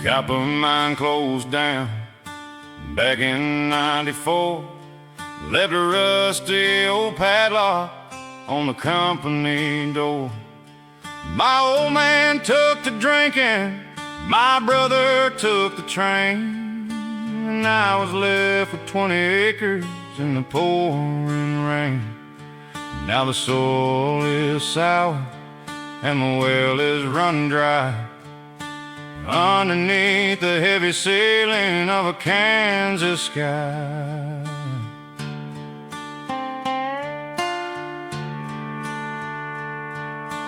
Copper mine closed down back in '94. Left a rusty old padlock on the company door. My old man took to drinking, my brother took the train, and I was left with 20 acres in the pouring rain. Now the soil is sour and the well is run dry underneath the heavy ceiling of a Kansas sky.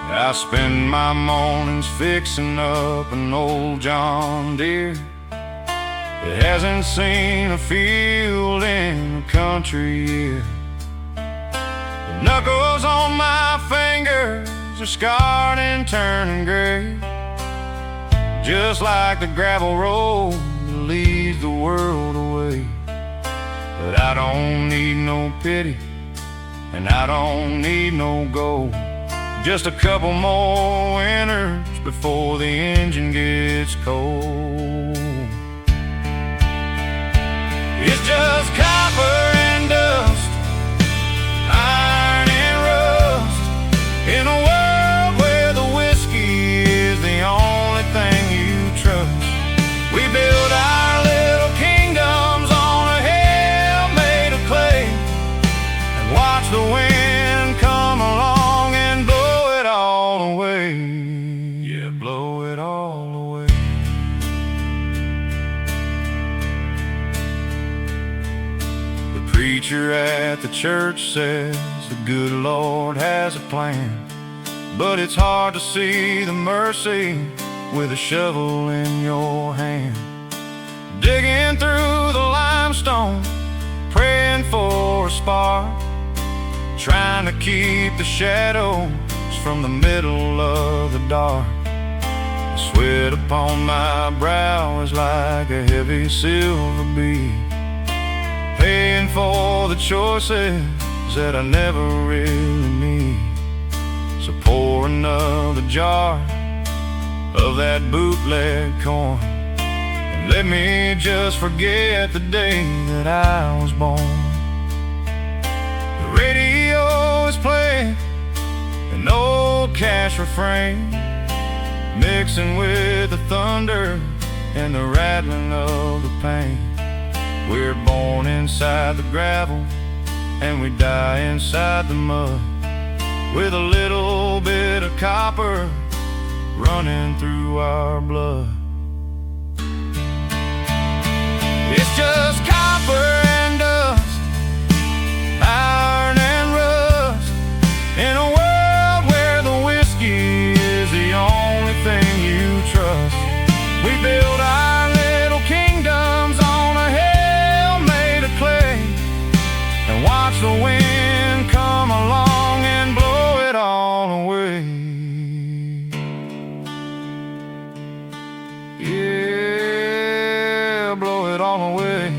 I spend my mornings fixing up an old John Deere that hasn't seen a field in a country year. The knuckles on my fingers are scarred and turning gray, just like the gravel road that leads the world away. But I don't need no pity, and I don't need no gold. Just a couple more winters before the engine gets cold. It's just copper and dust, iron and rust, in a world where the whiskey is the only thing you trust. We build our little kingdoms on a hill made of clay, and watch the wind come along and blow it all away. Yeah, blow it all away. The preacher at the church says the good Lord has a plan, but it's hard to see the mercy with a shovel in your hand. Digging through the limestone, praying for a spark, trying to keep the shadows from the middle of the dark. The sweat upon my brow is like a heavy silver bead, paying for the choices that I never really need. So pour another jar of that bootleg corn, and let me just forget the day that I was born. The radio is playing an old cash refrain, mixing with the thunder and the rattling of the pain. We're born inside the gravel and we die inside the mud, with a little bit of copper running through our blood. It's just copper and dust, iron and rust, in a world where the whiskey is the only thing you trust. We build our little kingdoms on a hill made of clay, and watch the wind come along and blow it all away. Yeah, blow it all away.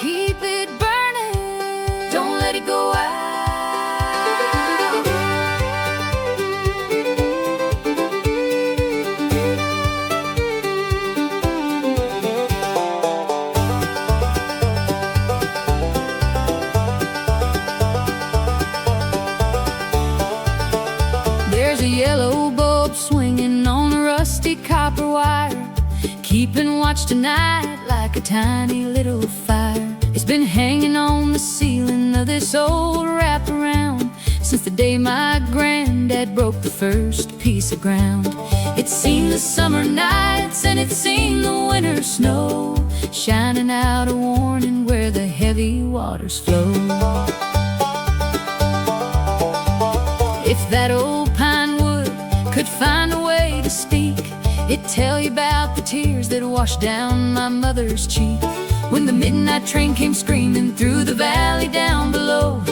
Keep it burning, don't let it go out. There's a yellow bulb swinging on a rusty copper wire, keeping watch tonight like a tiny little fire. It's been hanging on the ceiling of this old wraparound since the day my granddad broke the first piece of ground. It's seen the summer nights and it's seen the winter snow, shining out a warning where the heavy waters flow. If that old tell you about the tears that washed down my mother's cheek when the midnight train came screaming through the valley down below,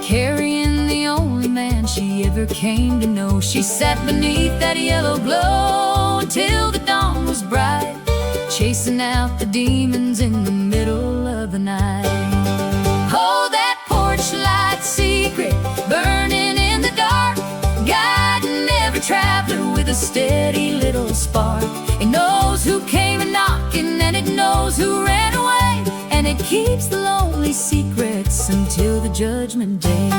carrying the only man she ever came to know. She sat beneath that yellow glow until the dawn was bright, chasing out the demons in the middle of the night. Oh, that porch light secret burning in the dark, guiding every traveler with a steady little spark. It knows who came a knocking and it knows who ran away, and it keeps the lonely secrets until the judgment day.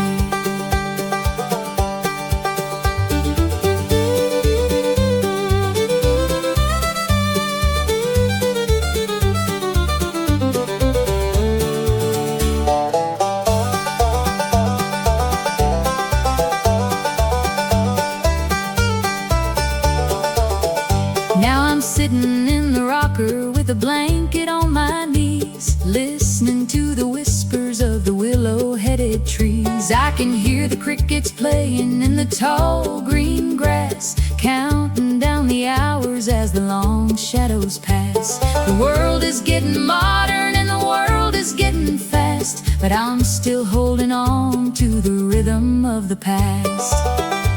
Sitting in the rocker with a blanket on my knees, listening to the whispers of the willow-headed trees. I can hear the crickets playing in the tall green grass, counting down the hours as the long shadows pass. The world is getting modern and the world is getting fast, but I'm still holding on to the rhythm of the past.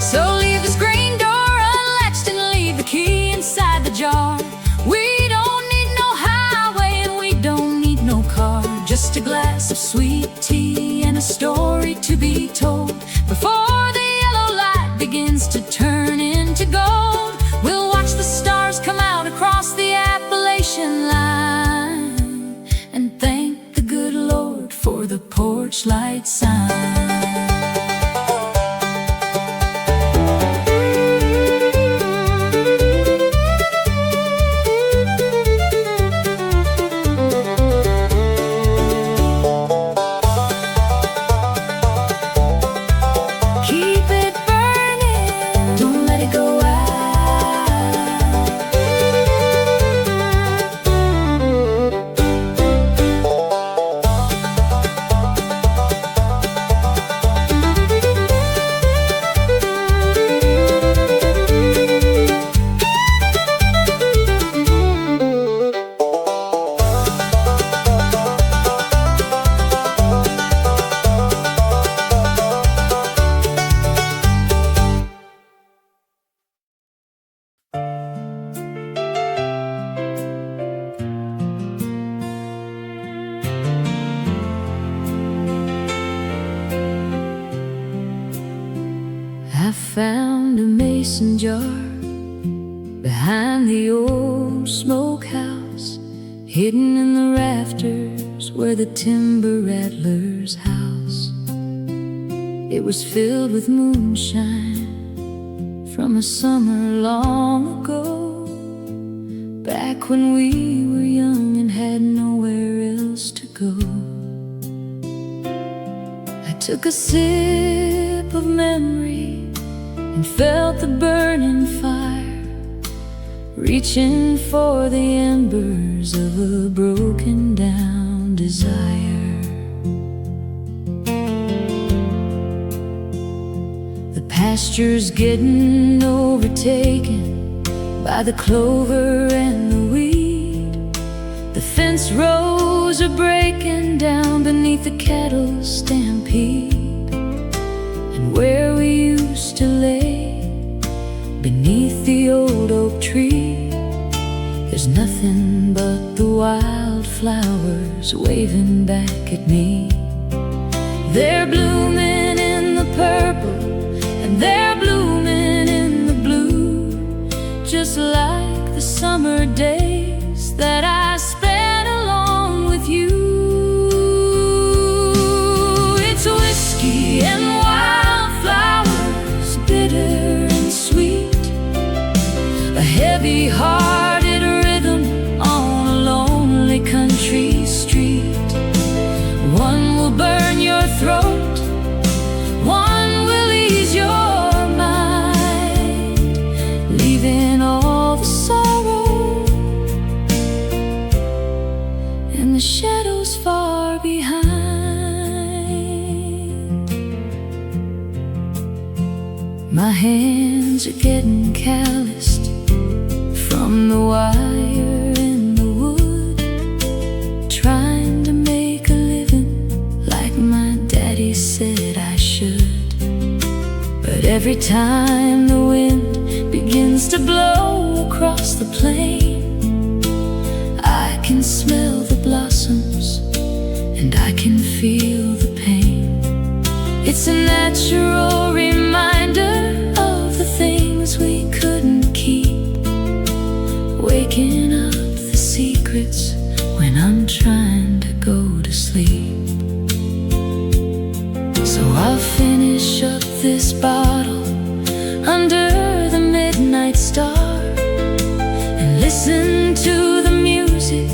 So leave the screen door unlatched and leave the key inside the jar. We don't need no highway and we don't need no car, just a glass of sweet tea and a story to be told. Before the yellow light begins to turn into gold, we'll watch the stars come out across the Appalachian line and thank the good Lord for the porch light sign. I found a mason jar behind the old smokehouse, hidden in the rafters where the timber rattler's house. It was filled with moonshine from a summer long ago, back when we were young and had nowhere else to go. I took a sip of memory and felt the burning fire, reaching for the embers of a broken down desire. The pasture's getting overtaken by the clover and the weed. The fence rows are breaking down beneath the cattle stampede. And where we used to lay beneath the old oak tree, there's nothing but the wildflowers waving back at me. They're blooming in the purple and they're blooming in the blue, just like the summer days that I spent along with you. It's whiskey and wildflowers, bitter and sweet, a heavy-hearted rhythm on a lonely country street. One will burn your throat, one will ease your mind, leaving all the sorrow and the shadows far behind. My hands are getting calloused from from the wire in the wood, trying to make a living like my daddy said I should. But every time the wind begins to blow across the plain, I can smell the blossoms and I can feel the pain. It's a natural reminder of the things we couldn't keep, waking up the secrets when I'm trying to go to sleep. So I'll finish up this bottle under the midnight star and listen to the music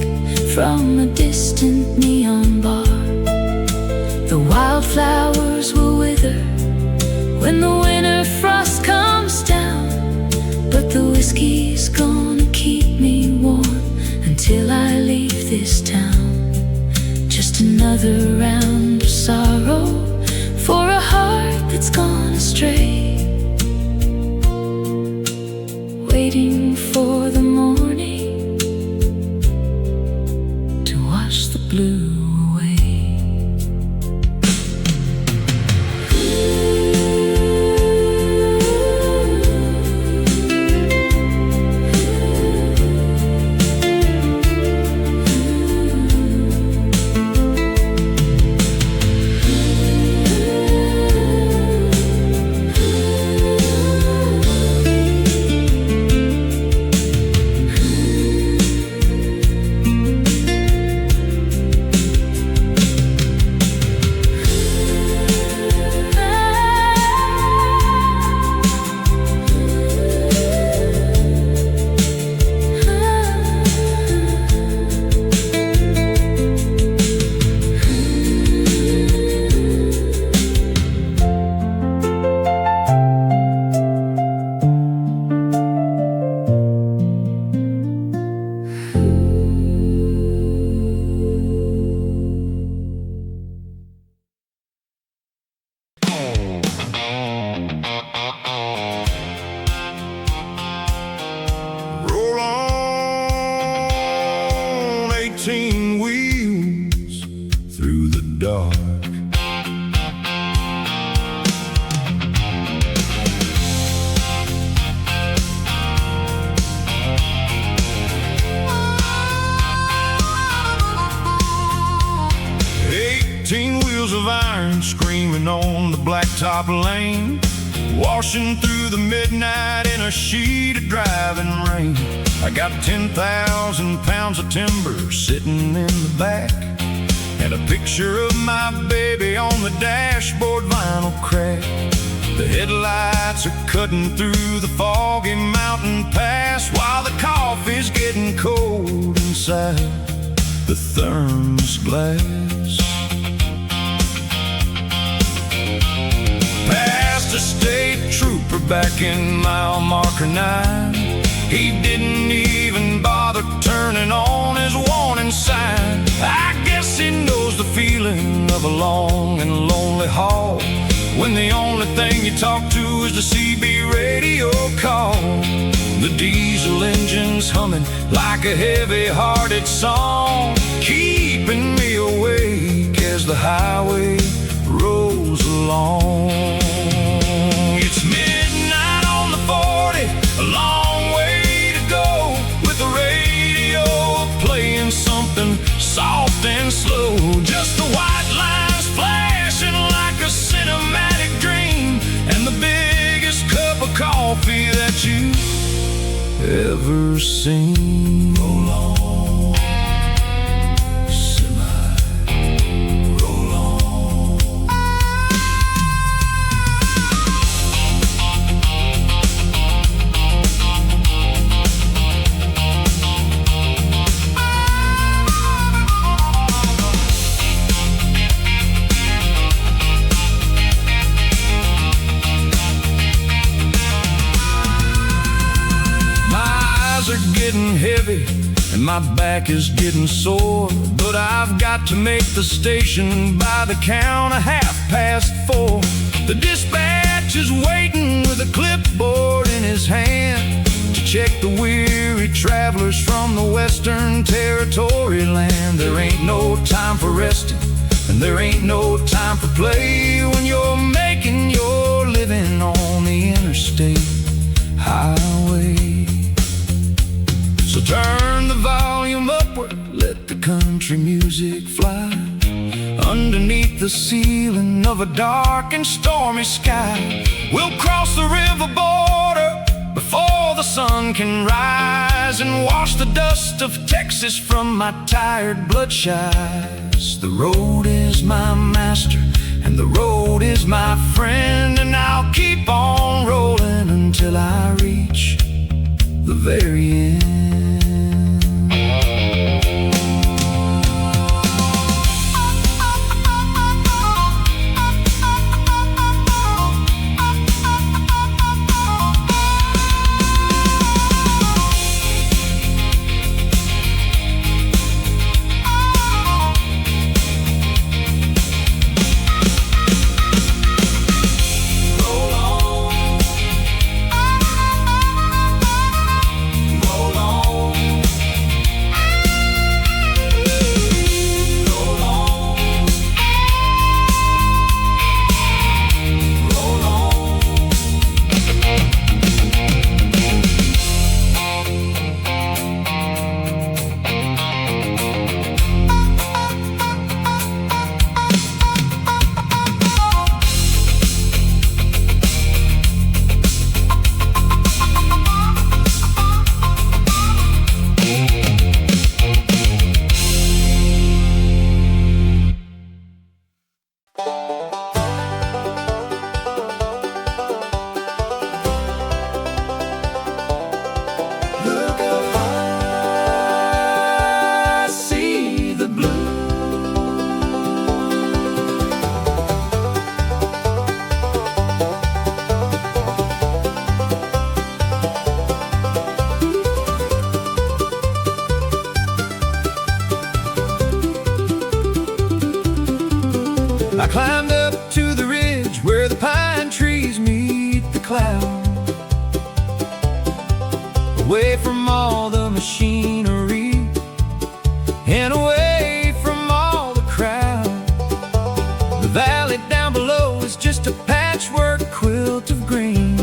from a distant neon bar. The wildflowers will wither when the winter frost comes down, but the whiskey's gonna keep me warm until I leave this town. Just another round of sorrow for a heart that's gone astray, waiting for the morning to wash the blue away. Roll on, 18 wheels through the dark. Wheels of iron screaming on the blacktop lane, washing through the midnight in a sheet of driving rain. I got 10,000 pounds of timber sitting in the back, and a picture of my baby on the dashboard vinyl crack. The headlights are cutting through the foggy mountain pass, while the coffee's getting cold inside the thermos glass. Past a state trooper back in mile marker 9. He didn't even bother turning on his warning sign. I guess he knows the feeling of a long and lonely haul, when the only thing you talk to is the CB radio call. The diesel engine's humming like a heavy-hearted song, keeping me awake as the highway rolls along. It's midnight on the 40, a long way to go, with the radio playing something soft and slow. Just the white lines flashing like a cinematic dream, and the biggest cup of coffee that you've ever seen. Roll on. Getting heavy and my back is getting sore, but I've got to make the station by the count of 4:30. The dispatch is waiting with a clipboard in his hand to check the weary track settlers from the Western Territory land. There ain't no time for resting, and there ain't no time for play when you're making your living on the interstate highway. So turn the volume upward, let the country music fly underneath the ceiling of a dark and stormy sky. We'll cross the river border before the sun can rise and wash the dust of Texas from my tired bloodshot eyes. The road is my master and the road is my friend, and I'll keep on rolling until I reach the very end. I climbed up to the ridge where the pine trees meet the cloud, away from all the machinery and away from all the crowd. The valley down below is just a patchwork quilt of green,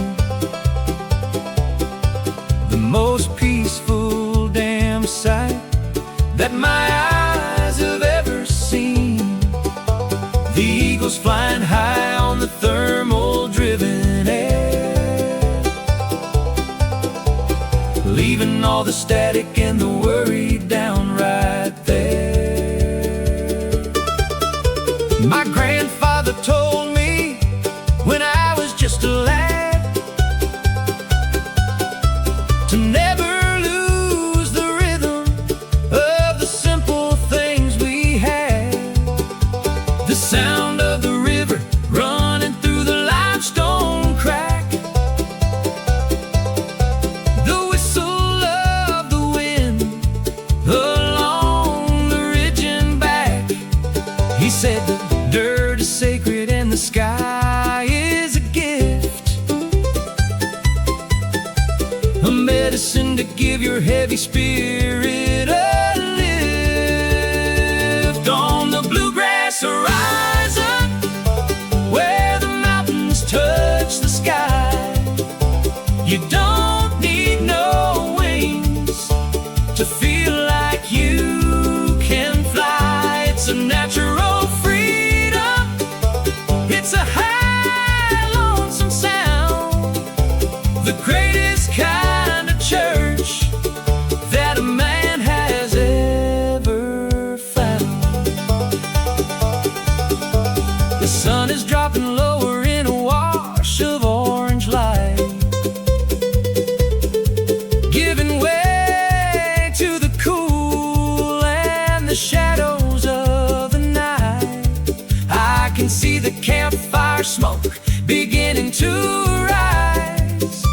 the most peaceful damn sight that my eyes have ever seen. The eagles flying high on the thermal-driven air, leaving all the static and the worry down right there. My grandfather told me when I was just a lad to never lose the rhythm of the simple things we had. The sound of the river running through the limestone crack, the whistle of the wind along the ridge and back. He said the dirt is sacred and the sky is a gift, a medicine to give your heavy spirit a lift. On the Bluegrass Horizon, where the mountains touch the sky, you don't need no wings to feel like you can fly. It's a natural freedom, it's a high, lonesome sound, the greatest kind of church that a man has ever found. The sun is dropping lower in a wash of orange light, giving way to the cool and the shadows of the night. I can see the campfire smoke beginning to rise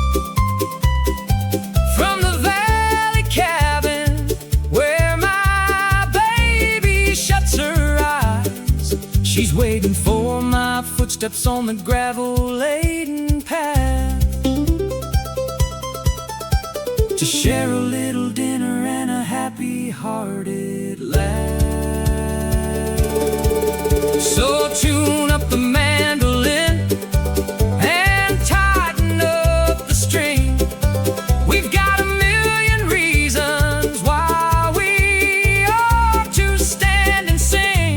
from the valley cabin where my baby shuts her eyes. She's waiting for my footsteps on the gravel-laden path to share a little dinner happy-hearted lad. So tune up the mandolin and tighten up the string. We've got a million reasons why we ought to stand and sing.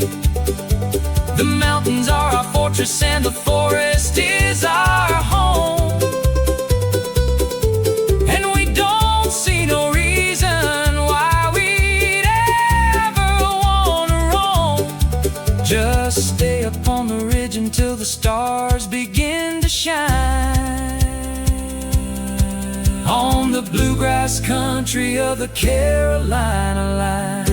The mountains are our fortress and the forest is our home. And we don't see no reason why we'd ever want to roam. Just stay up on the ridge until the stars begin to shine. On the bluegrass country of the Carolina line.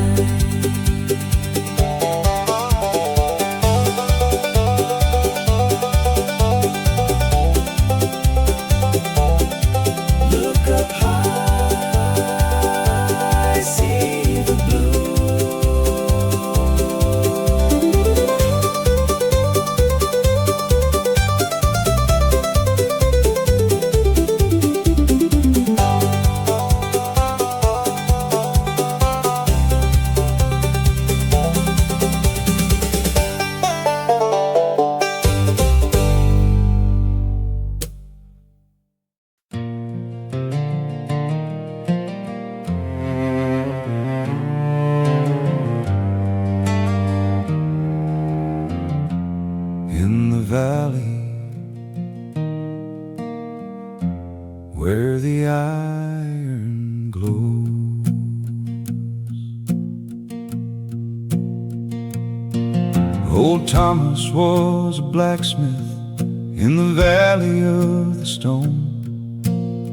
Where the iron glows, old Thomas was a blacksmith in the valley of the stone.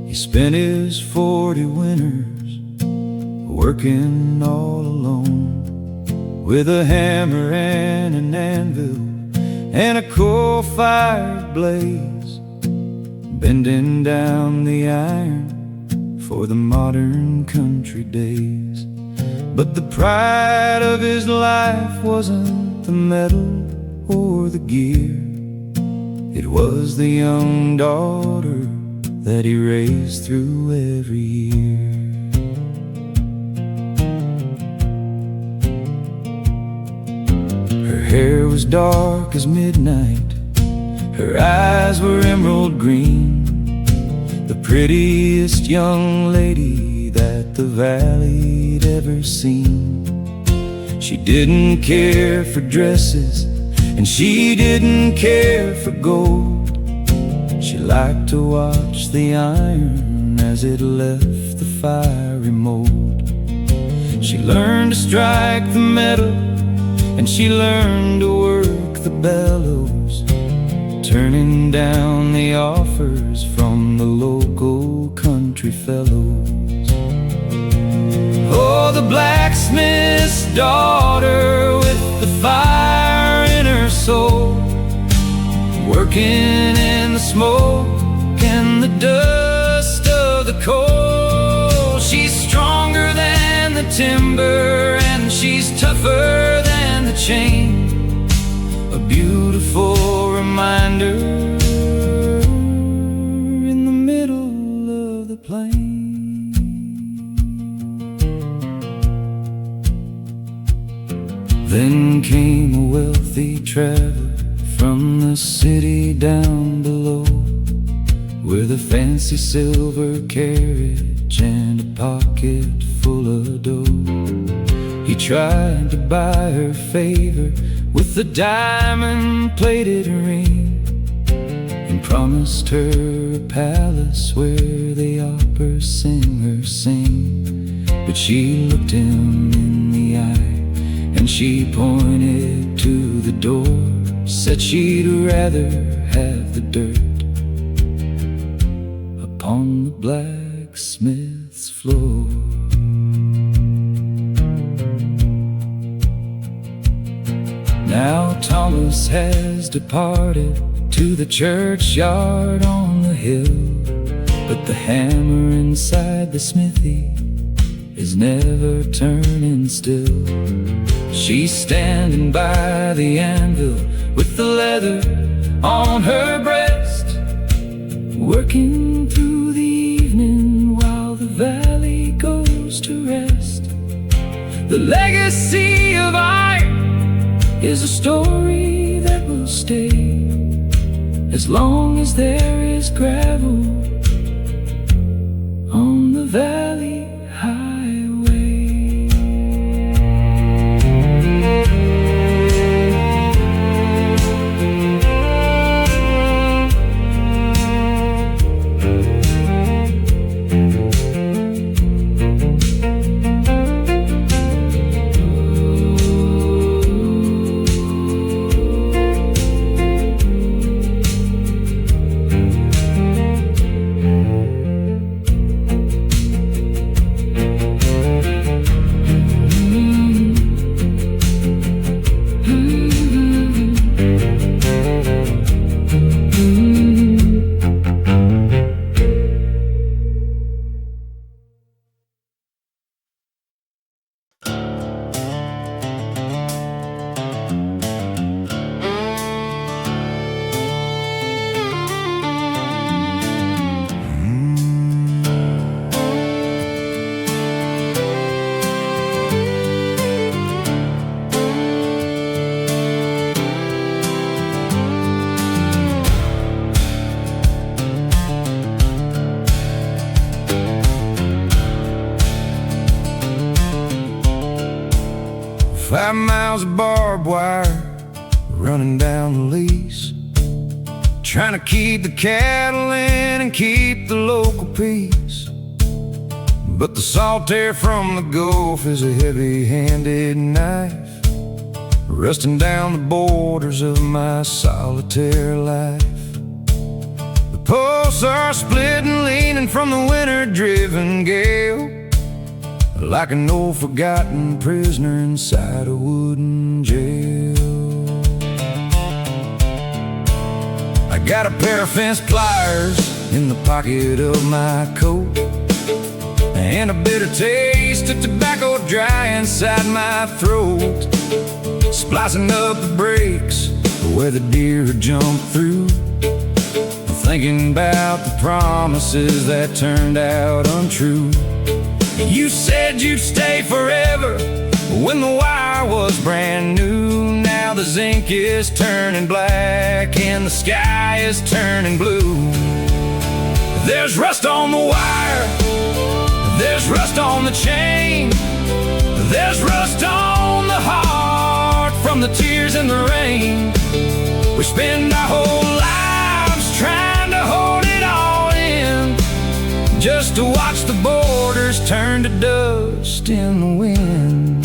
He spent his 40 winters working all alone, with a hammer and an anvil and a coal-fired blaze, bending down the iron for the modern country days. But the pride of his life wasn't the metal or the gear. It was the young daughter that he raised through every year. Her hair was dark as midnight, her eyes were emerald green, the prettiest young lady that the valley'd ever seen. She didn't care for dresses, and she didn't care for gold. She liked to watch the iron as it left the fiery mold. She learned to strike the metal, and she learned to work the bellows, turning down the offers from the local country fellows. Oh, the blacksmith's daughter with the fire in her soul, working in the smoke and the dust of the coal. She's stronger than the timber and she's tougher than the chain, a beautiful reminder in the middle of the plain. Then came a wealthy traveler from the city down below, with a fancy silver carriage and a pocket full of dough. He tried to buy her favor with a diamond-plated ring, and promised her a palace where the opera singers sing. But she looked him in the eye and she pointed to the door, said she'd rather have the dirt upon the blacksmith's floor. Now Thomas has departed to the churchyard on the hill, but the hammer inside the smithy is never turning still. She's standing by the anvil with the leather on her breast, working through the evening while the valley goes to rest. The legacy of iron is a story that will stay as long as there is gravel on the valley highway. Five miles of barbed wire running down the lease, trying to keep the cattle in and keep the local peace. But the salt air from the Gulf is a heavy-handed knife, rusting down the borders of my solitary life. The posts are split and leaning from the winter-driven gale, like an old forgotten prisoner inside a wooden jail. I got a pair of fence pliers in the pocket of my coat, and a bitter taste of tobacco dry inside my throat, splicing up the breaks where the deer had jumped through, thinking about the promises that turned out untrue. You said you'd stay forever when the wire was brand new. Now the zinc is turning black and the sky is turning blue. There's rust on the wire, there's rust on the chain, there's rust on the heart from the tears and the rain. We spend our whole lives trying to hold it all in, just to watch the borders turn to dust in the wind.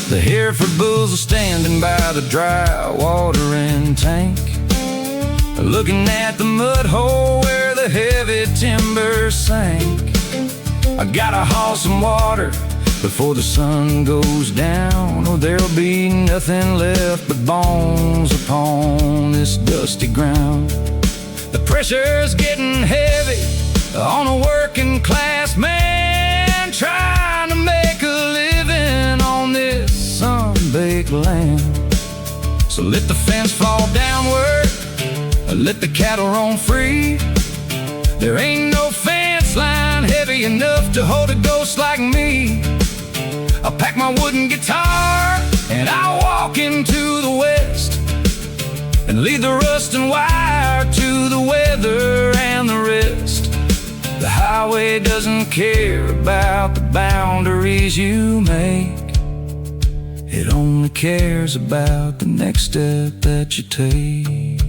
The Hereford bulls are standing by the dry watering tank, looking at the mud hole where the heavy timber sank. I gotta haul some water before the sun goes down, or there'll be nothing left but bones upon this dusty ground. The pressure's getting heavy on a working class man trying to make a living on this sun-baked land. So let the fence fall downward, let the cattle roam free. There ain't no fence line heavy enough to hold a ghost like me. I'll pack my wooden guitar and I'll walk into the west, and leave the rust and wire to the weather and the rest. The highway doesn't care about the boundaries you make, it only cares about the next step that you take.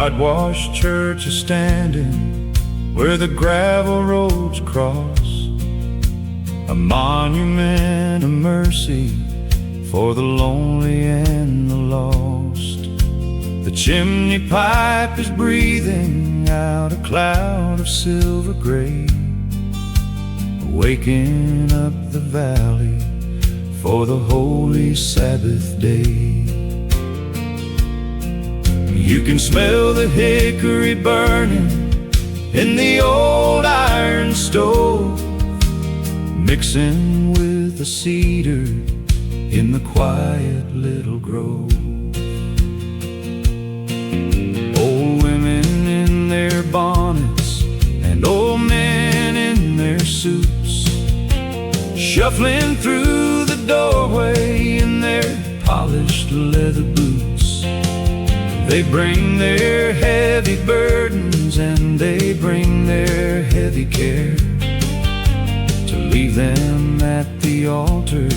whitewashed church is standing where the gravel roads cross, a monument of mercy for the lonely and the lost. The chimney pipe is breathing out a cloud of silver gray, waking up the valley for the holy Sabbath day. You can smell the hickory burning in the old iron stove, mixing with the cedar in the quiet little grove. Old women in their bonnets and old men in their suits, shuffling through the doorway in their polished leather boots. They bring their heavy burdens and they bring their heavy care, to leave them at the altar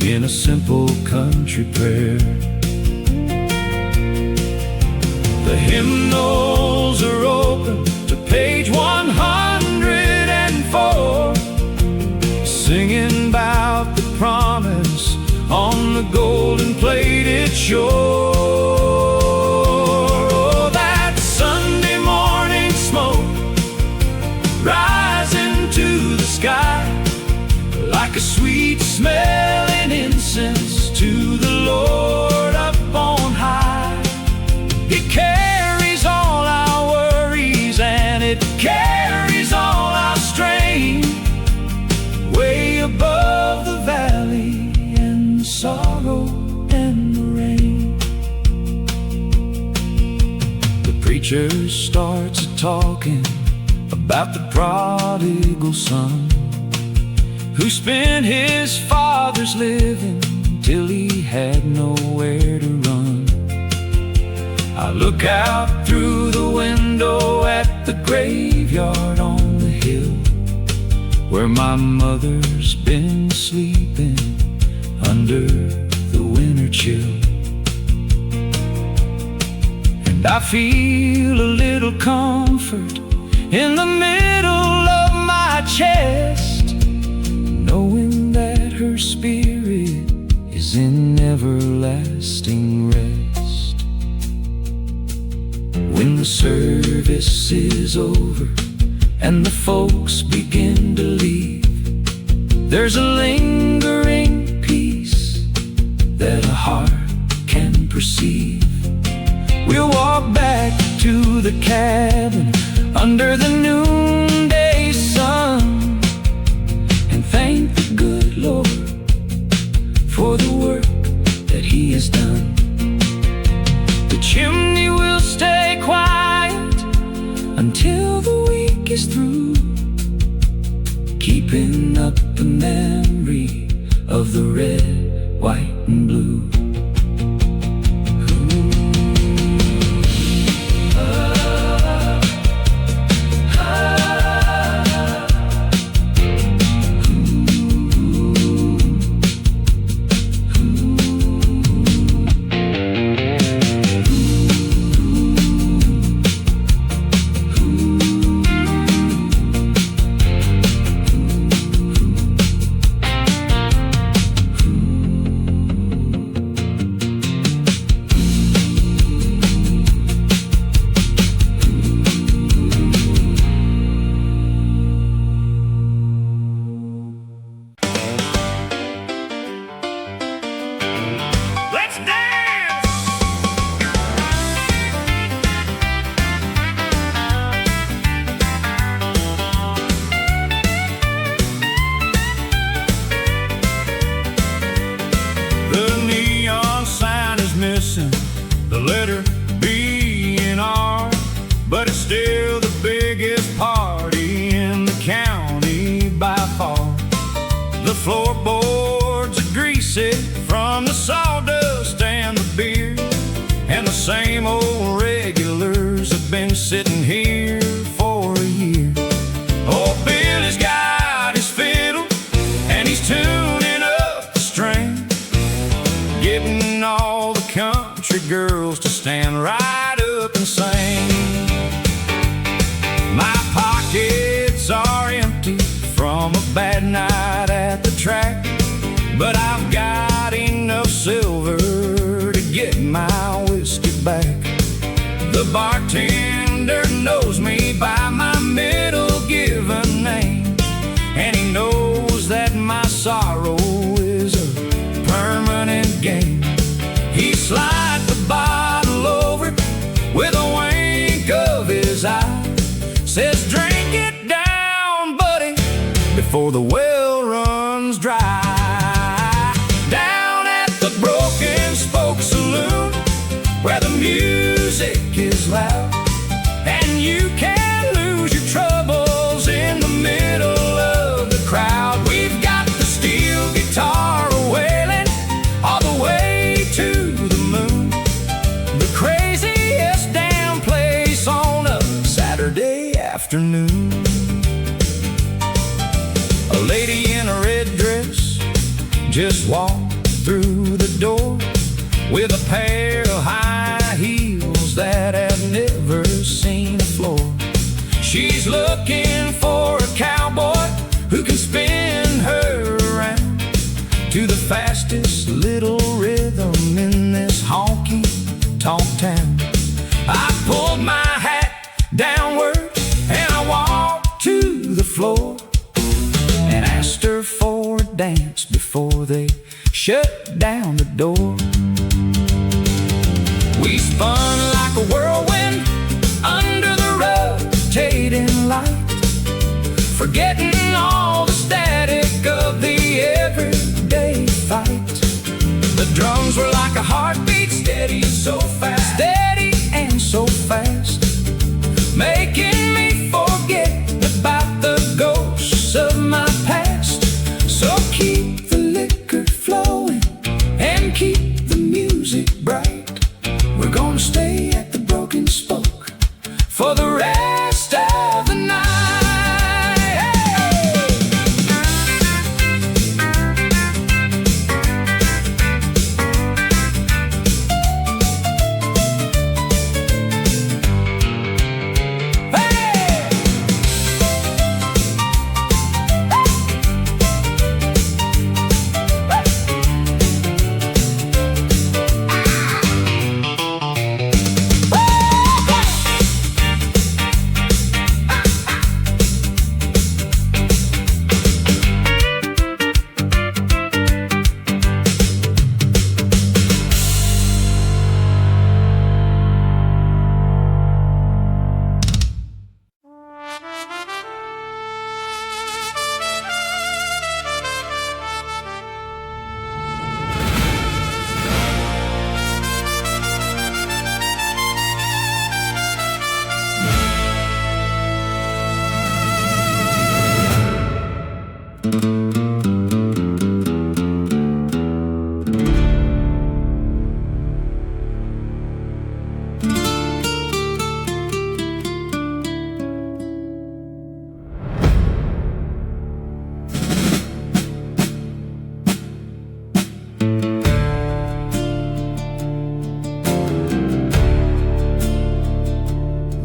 in a simple country prayer. The hymnals are open to page 104, singing about the promise on the golden plated shore. Oh, that Sunday morning smoke rising to the sky like a sweet smelling incense to the Lord up on high. It carries all our worries and it carries all our strain, way above the valley and the sorrow and the rain. The preacher starts talking about the prodigal son, who spent his father's living till he had nowhere to run. I look out through the window at the graveyard on the hill, where my mother's been sleeping under the winter chill. And I feel a little comfort in the middle of my chest, knowing that her spirit is in everlasting rest. When the service is over and the folks begin to leave, there's a lingering peace that a heart can perceive. We'll walk back to the cabin under the noonday sun and thank the good Lord for the work that He has done. The chimney will stay quiet until the week is through, keeping up the memory of the red, white, and blue. The letter B in R, but it's still the biggest party in the county by far. The floorboards are greasy from the sawdust and the beer, and the same old regulars have been sitting here for a year. Oh, Billy's got his fiddle and he's tuning up the string, getting all the country girls to stand right up and sing. but I've got enough silver to get my whiskey back. The bartender knows me by my middle given name, and he knows that my sorrow is a permanent gain. He slides the bottle over with a wink of his eye, says, "Drink it down, buddy, before the well runs dry." Down at the Broken Spoke Saloon, where the music is loud, and you can lose your troubles in the middle of the crowd. We've got the steel guitar wailing all the way to the moon, the craziest damn place on a Saturday afternoon. A lady in a red dress just walked through the door with a pair of high heels that have never seen a floor. She's looking for a cowboy who can spin her around to the fastest little rhythm in this honky-tonk town. I pulled my hat downward and I walked to the floor and asked her for a dance before they shut down the door. We spun like a whirlwind under the rotating light, forgetting all the static of the everyday fight. The drums were like a heartbeat, steady and so fast, making me forget about the ghosts of my past. So keep the liquor flowing and keep the music bright. We're gonna stay at the Broken Spoke for the rest of the night.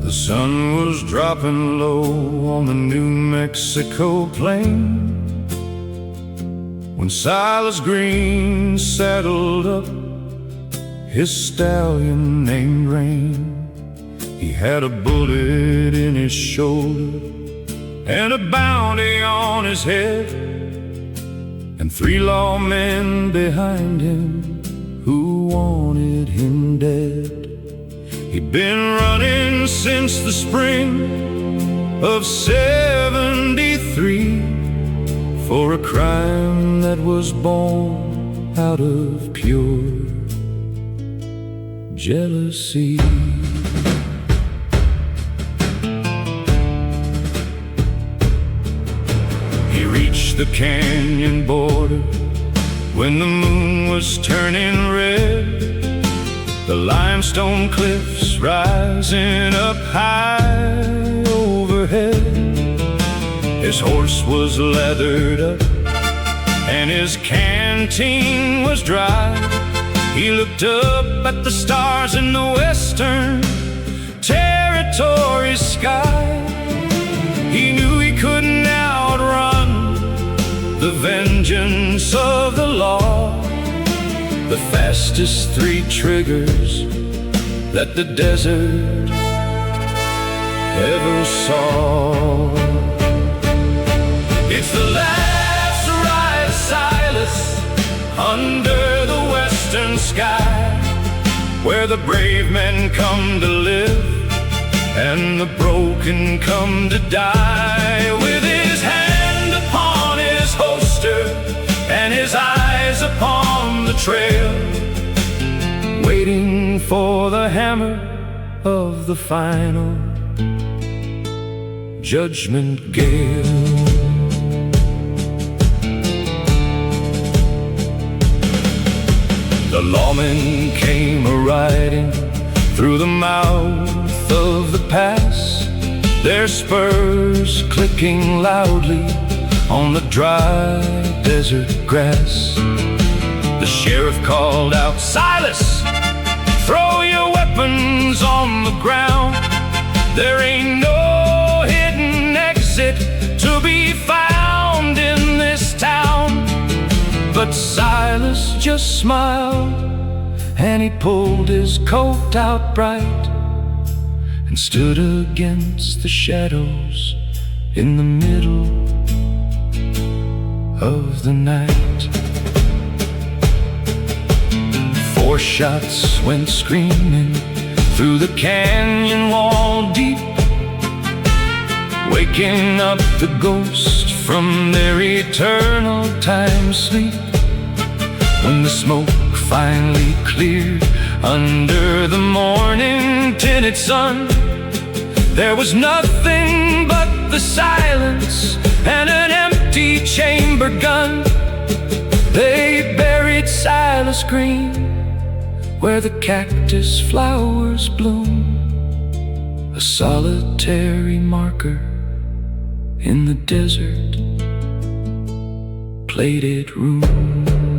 The sun was dropping low on the New Mexico plain when Silas Green saddled up his stallion named Rain. He had a bullet in his shoulder and a bounty on his head, and 3 lawmen behind him who wanted him dead. He'd been running since the spring of '73 for a crime that was born out of pure jealousy. He reached the canyon border when the moon was turning red, the limestone cliffs rising up high overhead. His horse was leathered up and his canteen was dry. He looked up at the stars in the western territory sky. He knew he couldn't outrun the vengeance vengeance of the law, the fastest 3 triggers that the desert ever saw. It's the last ride of Silas under the western sky, where the brave men come to live and the broken come to die. With his hand upon his holster and his eyes upon the trail, waiting for the hammer of the final judgment gale. The lawmen came a-riding through the mouth of the pass, their spurs clicking loudly on the dry desert grass. The sheriff called out, "Silas, throw your weapons on the ground. There ain't no hidden exit to be found in this town." But Silas just smiled, and he pulled his coat out bright and stood against the shadows in the middle of the night. 4 shots went screaming through the canyon wall deep, waking up the ghost from their eternal time sleep. When the smoke finally cleared under the morning tinted sun, there was nothing but the silence and an empty chamber gun. They buried Silas Green where the cactus flowers bloom, a solitary marker in the desert plated room.